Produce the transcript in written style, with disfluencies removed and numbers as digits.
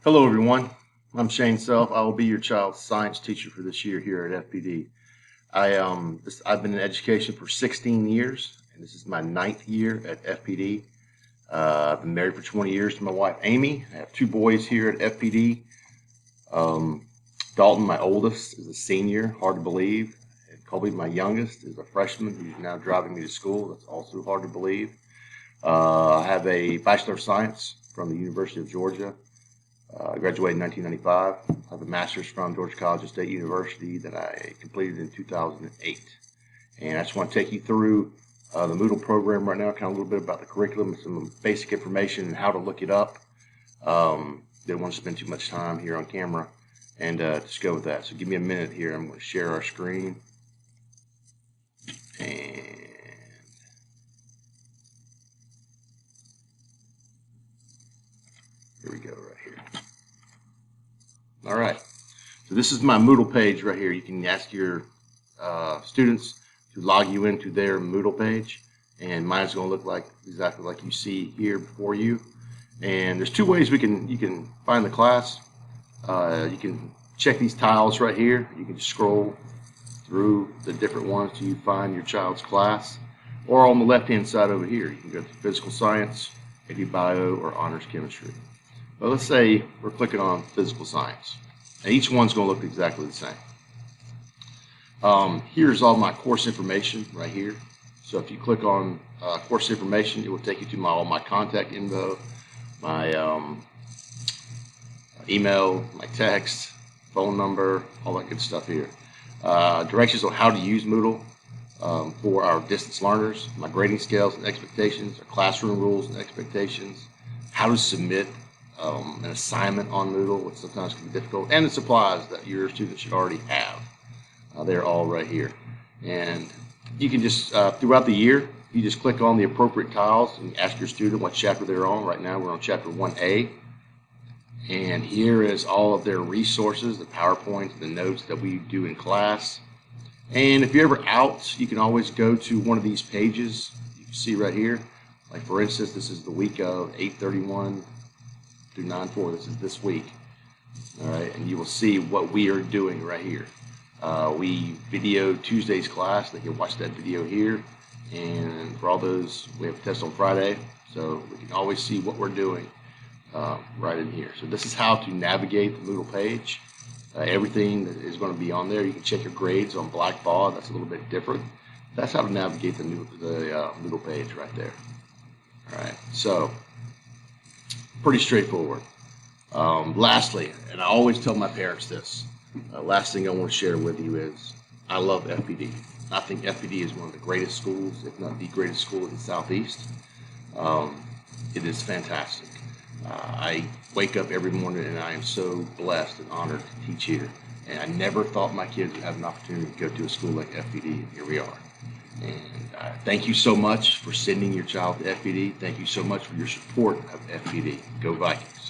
Hello everyone, I'm Shane Self. I will be your child's science teacher for this year here at FPD. I've been in education for 16 years, and this is my 9th year at FPD. I've been married for 20 years to my wife Amy. I have 2 boys here at FPD. Dalton, my oldest, is a senior, hard to believe. And Colby, my youngest, is a freshman who's now driving me to school. That's also hard to believe. I have a Bachelor of Science from the University of Georgia. I graduated in 1995. I have a master's from Georgia College State University that I completed in 2008. And I just want to take you through the Moodle program right now, kind of a little bit about the curriculum, some basic information and how to look it up. Didn't want to spend too much time here on camera, and just go with that. So give me a minute here. I'm going to share our screen. And here we go right here. All right, so this is my Moodle page right here. You can ask your students to log you into their Moodle page, and mine's going to look like exactly like you see here before you. And there's 2 ways you can find the class. You can check these tiles right here. You can just scroll through the different ones till you find your child's class, or on the left-hand side over here, you can go to physical science, AP bio, or honors chemistry. But let's say we're clicking on physical science, and each one's going to look exactly the same. Here's all my course information right here. So if you click on course information, it will take you to all my contact info, my email, my text, phone number, all that good stuff here. Directions on how to use Moodle for our distance learners, my grading scales and expectations, our classroom rules and expectations, how to submit an assignment on Moodle, which sometimes can be difficult, and the supplies that your students should already have. They're all right here. And you can just, throughout the year, you just click on the appropriate tiles and ask your student what chapter they're on. Right now we're on chapter 1A. And here is all of their resources, the PowerPoints, the notes that we do in class. And if you're ever out, you can always go to one of these pages you can see right here. Like for instance, this is the week of 8/31 through 9/4. This is this week. All right, and you will see what we are doing right here. We video Tuesday's class. They can watch that video here. And for all those, we have a test on Friday, so we can always see what we're doing right in here. So this is how to navigate the Moodle page. Everything that is going to be on there. You can check your grades on Blackboard. That's a little bit different. That's how to navigate the Moodle page right there. All right, so pretty straightforward. Lastly, and I always tell my parents this, last thing I want to share with you is I love FPD. I think FPD is one of the greatest schools, if not the greatest school in the Southeast. It is fantastic. I wake up every morning and I am so blessed and honored to teach here. And I never thought my kids would have an opportunity to go to a school like FPD, and here we are. And thank you so much for sending your child to FPD. Thank you so much for your support of FPD. Go Vikings.